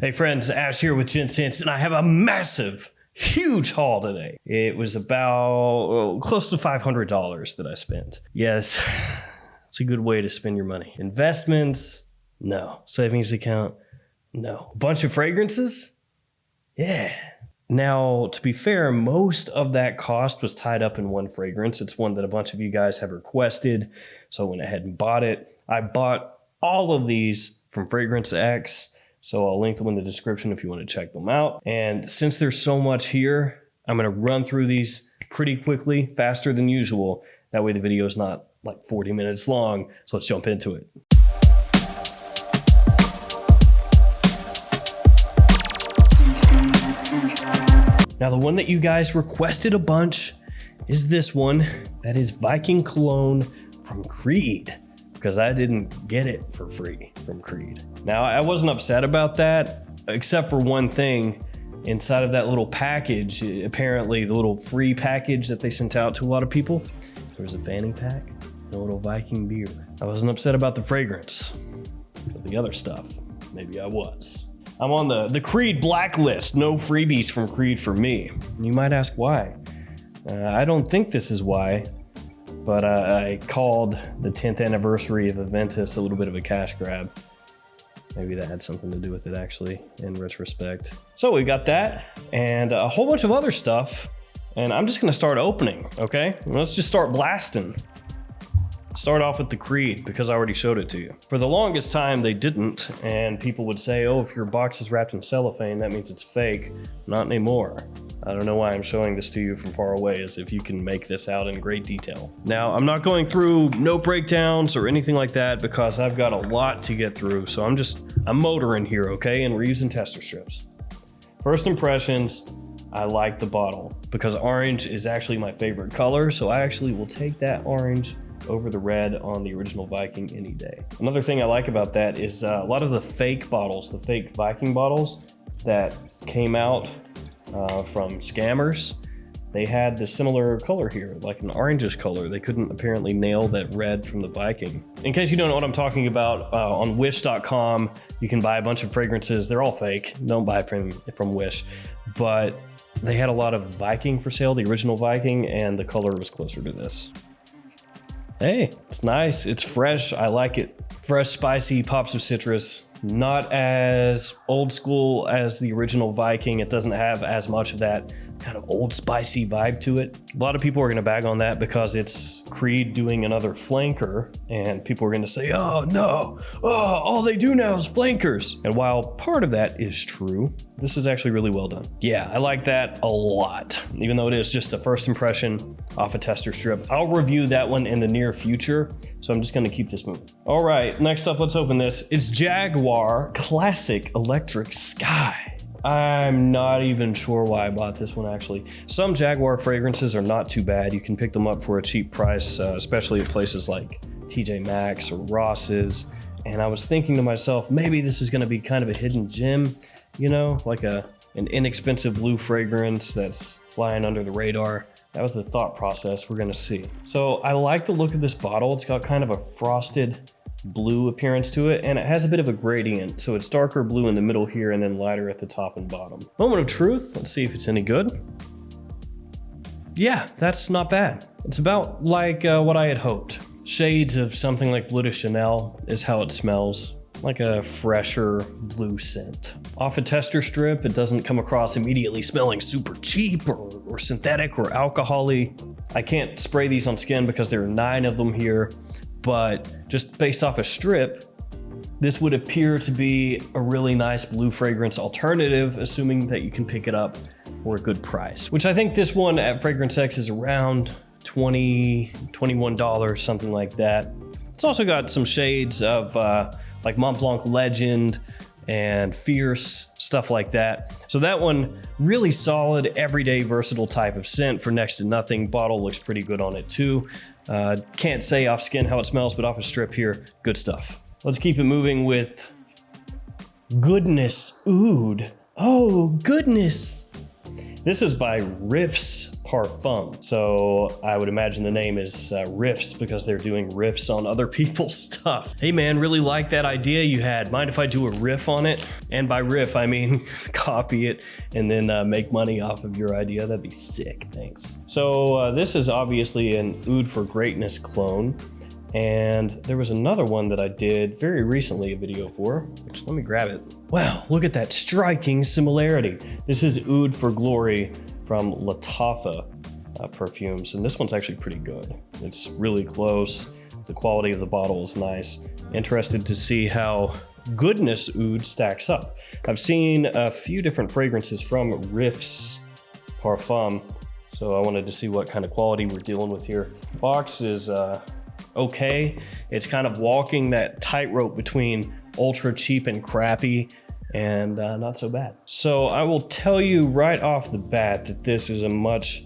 Hey friends, Ash here with Gents, and I have a massive, huge haul today. It was about close to $500 that I spent. Yes, it's a good way to spend your money. Investments? No. Savings account? No. A bunch of fragrances? Yeah. Now, to be fair, most of that cost was tied up in one fragrance. It's one that a bunch of you guys have requested, so I went ahead and bought it. I bought all of these from Fragrance X. So I'll link them in the description if you want to check them out. And since there's so much here, I'm going to run through these pretty quickly, faster than usual. That way the video is not like 40 minutes long. So let's jump into it. Now the one that you guys requested a bunch is this one. That is Viking Cologne from Creed, because I didn't get it for free from Creed. Now, I wasn't upset about that, except for one thing. Inside of that little package, apparently the little free package that they sent out to a lot of people, there was a fanny pack and a little Viking beer. I wasn't upset about the fragrance, but the other stuff, maybe I was. I'm on the Creed blacklist. No freebies from Creed for me. You might ask why. I don't think this is why. But I called the 10th anniversary of Aventus a little bit of a cash grab. Maybe that had something to do with it, actually, in retrospect. So we got that and a whole bunch of other stuff. And I'm just gonna start opening, okay? Let's just start blasting. Start off with the Creed, because I already showed it to you. For the longest time, they didn't, and people would say, oh, if your box is wrapped in cellophane, that means it's fake. Not anymore. I don't know why I'm showing this to you from far away, as if you can make this out in great detail. Now, I'm not going through no breakdowns or anything like that, because I've got a lot to get through, so I'm motoring here, okay? And we're using tester strips. First impressions, I like the bottle, because orange is actually my favorite color, so I actually will take that orange over the red on the original Viking any day. Another thing I like about that is a lot of the fake bottles, the fake Viking bottles that came out from scammers, they had the similar color here, like an orangish color. They couldn't apparently nail that red from the Viking. In case you don't know what I'm talking about, on wish.com, you can buy a bunch of fragrances. They're all fake. Don't buy from Wish. But they had a lot of Viking for sale, the original Viking, and the color was closer to this. Hey, it's nice. It's fresh. I like it. Fresh, spicy, pops of citrus. Not as old school as the original Viking. It doesn't have as much of that kind of old spicy vibe to it. A lot of people are going to bag on that because it's Creed doing another flanker, and people are going to say, oh no, all they do now is flankers. And while part of that is true, this is actually really well done. Yeah, I like that a lot, even though it is just a first impression off a tester strip. I'll review that one in the near future, so I'm just going to keep this moving. All right, next up, let's open this. It's Jaguar Classic Electric Sky. I'm not even sure why I bought this one, actually. Some Jaguar fragrances are not too bad. You can pick them up for a cheap price, especially at places like TJ Maxx or Ross's. And I was thinking to myself, maybe this is gonna be kind of a hidden gem, you know, like an inexpensive blue fragrance that's flying under the radar. That was the thought process. We're gonna see. So I like the look of this bottle. It's got kind of a frosted blue appearance to it, and it has a bit of a gradient, so it's darker blue in the middle here and then lighter at the top and bottom. Moment of truth, let's see if it's any good. Yeah, that's not bad. It's about like what I had hoped. Shades of something like Bleu de Chanel is how it smells, like a fresher blue scent. Off a tester strip, it doesn't come across immediately smelling super cheap or synthetic or alcohol-y. I can't spray these on skin because there are 9 of them here, but just based off a strip, this would appear to be a really nice blue fragrance alternative, assuming that you can pick it up for a good price, which I think this one at Fragrance X is around $20, $21, something like that. It's also got some shades of like Mont Blanc Legend and Fierce, stuff like that. So that one, really solid, everyday, versatile type of scent for next to nothing. Bottle looks pretty good on it too. Can't say off skin how it smells, but off a strip here, good stuff. Let's keep it moving with Goodness Oud. Oh, goodness. This is by Riffs Parfum. So I would imagine the name is Riffs because they're doing riffs on other people's stuff. Hey man, really like that idea you had. Mind if I do a riff on it? And by riff, I mean copy it and then make money off of your idea. That'd be sick, thanks. So this is obviously an Oud for Greatness clone. And there was another one that I did very recently a video for, which let me grab it. Wow, look at that striking similarity. This is Oud for Glory from Lataffa perfumes, and this one's actually pretty good. It's really close. The quality of the bottle is nice. Interested to see how Goodness Oud stacks up. I've seen a few different fragrances from Riffs Parfum, so I wanted to see what kind of quality we're dealing with here. Box is okay. It's kind of walking that tightrope between ultra cheap and crappy and not so bad. So I will tell you right off the bat that this is a much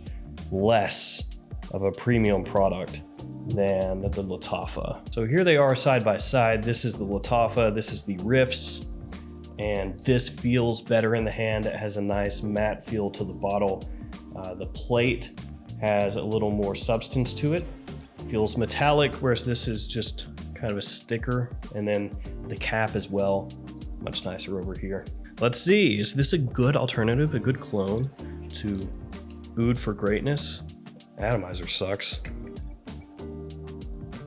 less of a premium product than the Lataffa. So here they are side by side. This is the Lataffa, this is the Riffs, and this feels better in the hand. It has a nice matte feel to the bottle. The plate has a little more substance to it. Feels metallic, whereas this is just kind of a sticker, and then the cap as well, much nicer over here. Let's see, is this a good alternative, a good clone to Oud for Greatness? Atomizer sucks.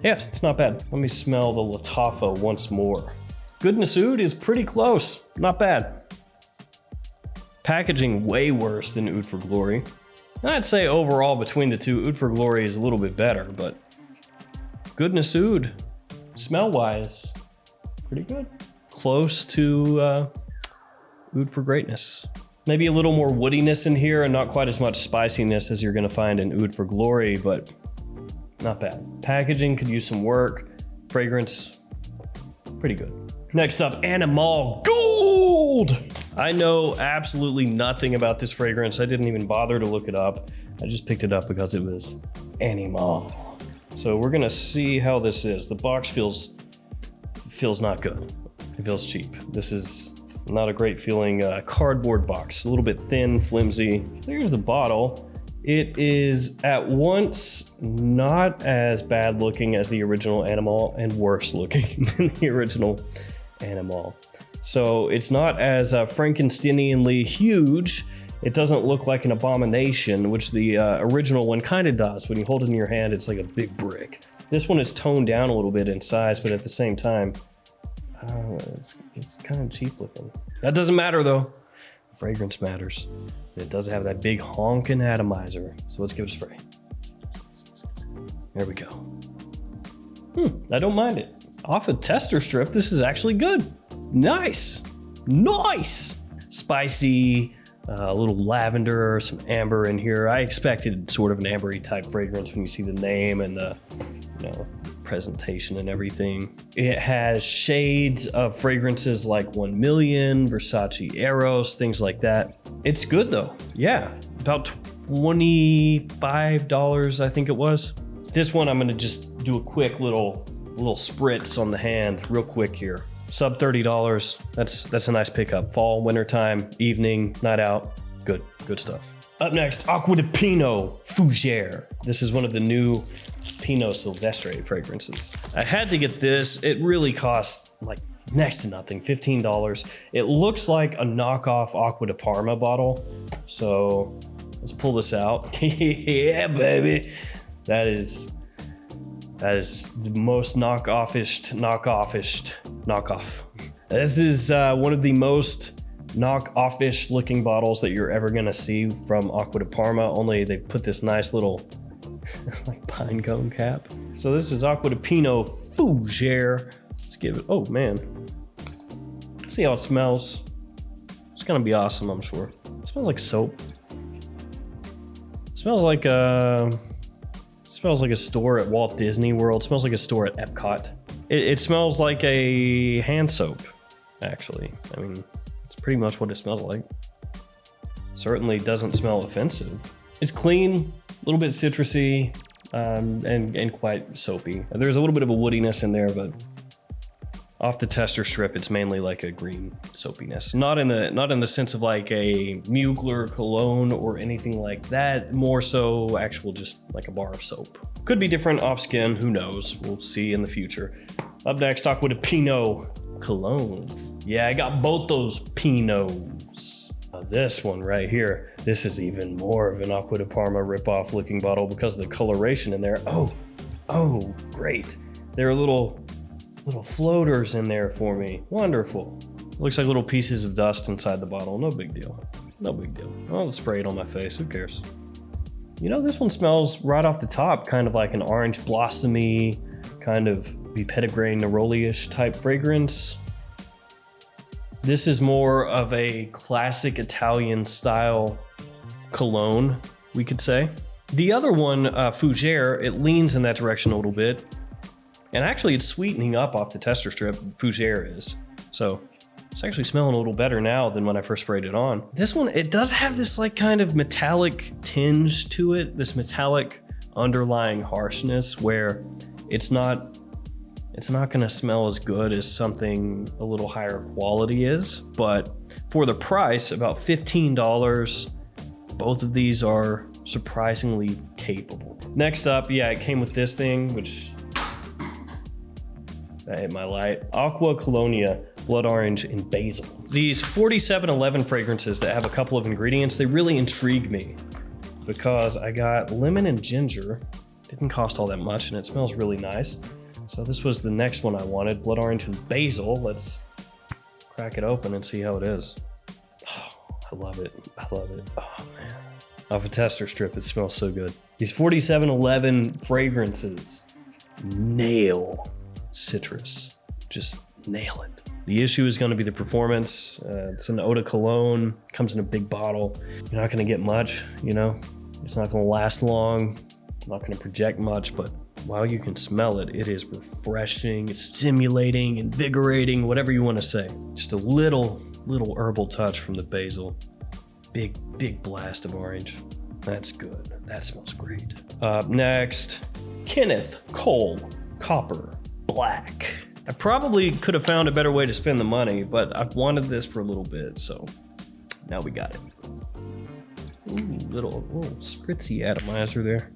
Yeah, it's not bad. Let me smell the Lataffa once more. Goodness Oud is pretty close, not bad. Packaging way worse than Oud for Glory. I'd say overall between the two, Oud for Glory is a little bit better, but Goodness Oud, smell-wise, pretty good. Close to Oud for Greatness. Maybe a little more woodiness in here and not quite as much spiciness as you're gonna find in Oud for Glory, but not bad. Packaging could use some work. Fragrance, pretty good. Next up, ANIMALE Gold! I know absolutely nothing about this fragrance. I didn't even bother to look it up. I just picked it up because it was ANIMALE. So we're gonna see how this is. The box feels not good. It feels cheap. This is not a great feeling cardboard box. A little bit thin, flimsy. Here's the bottle. It is at once not as bad looking as the original ANIMALE and worse looking than the original ANIMALE. So it's not as Frankensteinianly huge. It doesn't look like an abomination, which the original one kind of does. When you hold it in your hand, it's like a big brick. This one is toned down a little bit in size, but at the same time, it's kind of cheap looking. That doesn't matter though. Fragrance matters. It does have that big honkin' atomizer. So let's give it a spray. There we go. I don't mind it. Off a tester strip, this is actually good. Nice. Nice. Spicy, a little lavender, some amber in here. I expected sort of an ambery type fragrance when you see the name and the presentation and everything. It has shades of fragrances like 1 Million, Versace Eros, things like that. It's good though. Yeah, about $25, I think it was. This one I'm gonna just do a quick little spritz on the hand real quick here. Sub $30, that's a nice pickup. Fall, wintertime, evening, night out, good stuff. Up next, ACQUA de PINO FOUGERE. This is one of the new Pinot Silvestre fragrances. I had to get this. It really costs like next to nothing, $15. It looks like a knockoff Acqua di Parma bottle. So let's pull this out. Yeah, baby. That is the most knockoff. This is one of the most knockoff-ish looking bottles that you're ever gonna see from Acqua di Parma, only they put this nice little like pine cone cap. So this is ACQUA de PINO FOUGERE. Let's give it, oh man. Let's see how it smells. It's gonna be awesome, I'm sure. It smells like soap. It smells like a store at Walt Disney World. It smells like a store at Epcot. It smells like a hand soap, actually. I mean, it's pretty much what it smells like. Certainly doesn't smell offensive. It's clean, a little bit citrusy, and quite soapy. There's a little bit of a woodiness in there, but Off the tester strip, it's mainly like a green soapiness. Not in the sense of like a Mugler cologne or anything like that. More so actual just like a bar of soap. Could be different off skin, who knows? We'll see in the future. Up next, talk with a PINO cologne. Yeah, I got both those PINOs. Now this one right here, this is even more of an Acqua di Parma ripoff looking bottle because of the coloration in there. Oh, great. There are little floaters in there for me. Wonderful. Looks like little pieces of dust inside the bottle. No big deal. No big deal. I'll spray it on my face. Who cares? You know, this one smells right off the top kind of like an orange blossomy, kind of Petitgrain Neroli-ish type fragrance. This is more of a classic Italian style cologne, we could say. The other one, Fougere, it leans in that direction a little bit. And actually it's sweetening up off the tester strip, Fougere is. So it's actually smelling a little better now than when I first sprayed it on. This one, it does have this like kind of metallic tinge to it, this metallic underlying harshness where it's not gonna smell as good as something a little higher quality is, but for the price, about $15, both of these are surprisingly capable. Next up, yeah, it came with this thing, which I hit my light. Acqua Colonia, Blood Orange, and Basil. These 4711 fragrances that have a couple of ingredients, they really intrigue me because I got lemon and ginger. Didn't cost all that much and it smells really nice. So this was the next one I wanted, Blood Orange and Basil. Let's crack it open and see how it is. Oh, I love it. I love it. Oh man. Off a tester strip, it smells so good. These 4711 fragrances nail citrus. Just nail it. The issue is going to be the performance. It's an eau de cologne, comes in a big bottle. You're not going to get much, you know? It's not going to last long. Not going to project much, but while you can smell it, it is refreshing, it's stimulating, invigorating, whatever you want to say. Just a little herbal touch from the basil. Big blast of orange. That's good. That smells great. Up next, Kenneth Cole Copper Black. I probably could have found a better way to spend the money, but I've wanted this for a little bit, so now we got it. Ooh, little spritzy atomizer there.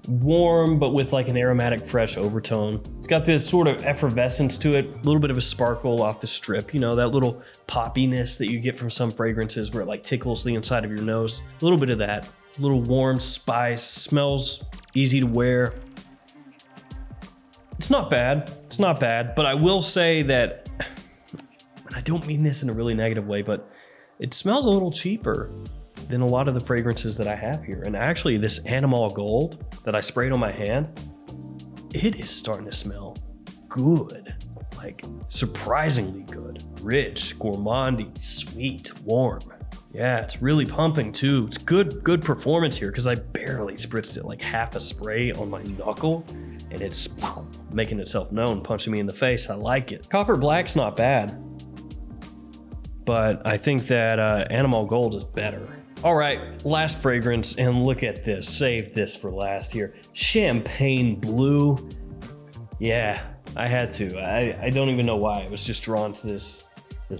Warm, but with like an aromatic, fresh overtone. It's got this sort of effervescence to it, a little bit of a sparkle off the strip, you know, that little poppiness that you get from some fragrances where it like tickles the inside of your nose. A little bit of that, a little warm spice, smells easy to wear. It's not bad, but I will say that, and I don't mean this in a really negative way, but it smells a little cheaper than a lot of the fragrances that I have here. And actually this ANIMALE Gold that I sprayed on my hand, it is starting to smell good, like surprisingly good. Rich, gourmandy, sweet, warm. Yeah, it's really pumping too. It's good performance here because I barely spritzed it, like half a spray on my knuckle and it's making itself known, punching me in the face. I like it. Copper Black's not bad, but I think that ANIMALE Gold is better. All right, last fragrance, and look at this. Save this for last here. Champagne Blue. Yeah, I had to. I don't even know why. I was just drawn to this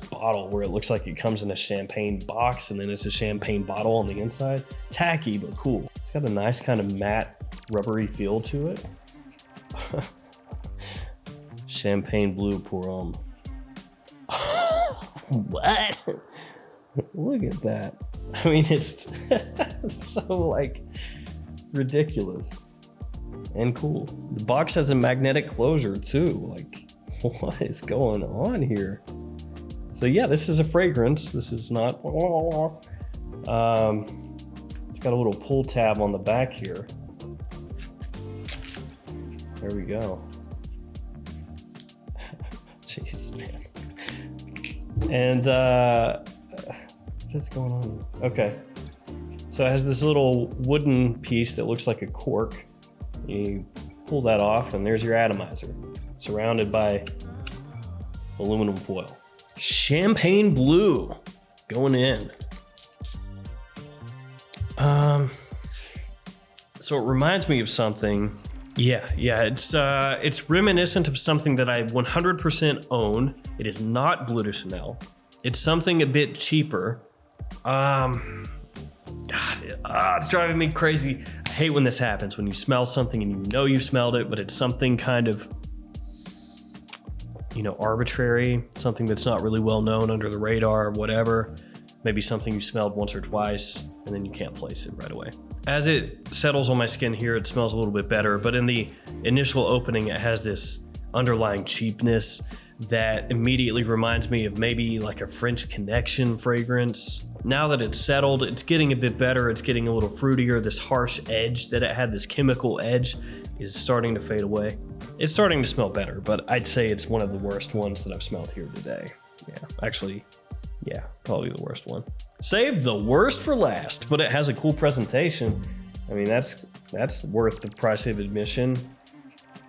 bottle where it looks like it comes in a champagne box and then it's a champagne bottle on the inside. Tacky, but cool. It's got a nice kind of matte, rubbery feel to it. Champagne Blue pour homme. What? Look at that. I mean, it's so like ridiculous and cool. The box has a magnetic closure too. Like, what is going on here? So yeah, this is a fragrance. This is not. It's got a little pull tab on the back here. There we go. Jeez, man. And what's going on here? Okay. So it has this little wooden piece that looks like a cork. You pull that off and there's your atomizer, surrounded by aluminum foil. Champagne Blue going in. So it reminds me of something. Yeah, it's reminiscent of something that I 100% own. It is not Bleu de Chanel. It's something a bit cheaper. It's driving me crazy. I hate when this happens, when you smell something and you know you smelled it, but it's something kind of, you know, arbitrary, something that's not really well known, under the radar or whatever. Maybe something you smelled once or twice and then you can't place it right away. As it settles on my skin here, it smells a little bit better, but in the initial opening, it has this underlying cheapness that immediately reminds me of maybe like a French Connection fragrance. Now that it's settled, it's getting a bit better. It's getting a little fruitier. This harsh edge that it had, this chemical edge, is starting to fade away. It's starting to smell better, but I'd say it's one of the worst ones that I've smelled here today. Yeah, actually, yeah, probably the worst one. Saved the worst for last, but it has a cool presentation. I mean, that's worth the price of admission,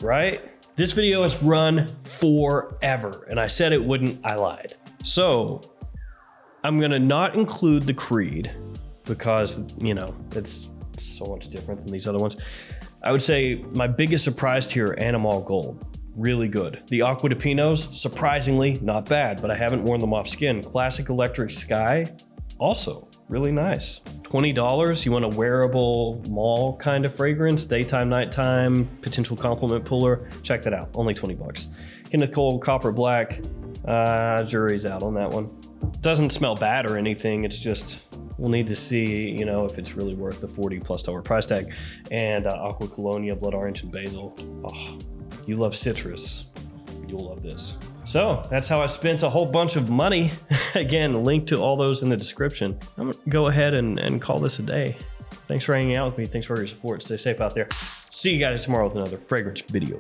right? This video has run forever, and I said it wouldn't, I lied. So I'm gonna not include the Creed because, you know, it's so much different than these other ones. I would say my biggest surprise here, ANIMALE Gold. Really good. The ACQUA de Pinos, surprisingly not bad, but I haven't worn them off skin. Classic Electric Sky, also really nice. $20, you want a wearable mall kind of fragrance, daytime, nighttime, potential compliment puller, check that out, only 20 bucks. Nicole Copper Black, jury's out on that one. Doesn't smell bad or anything, it's just, we'll need to see, you know, if it's really worth the $40+ price tag. And Aqua Colonia, Blood Orange, and Basil. Oh, you love citrus, you'll love this. So that's how I spent a whole bunch of money. Again, link to all those in the description. I'm gonna go ahead and call this a day. Thanks for hanging out with me. Thanks for your support. Stay safe out there. See you guys tomorrow with another fragrance video.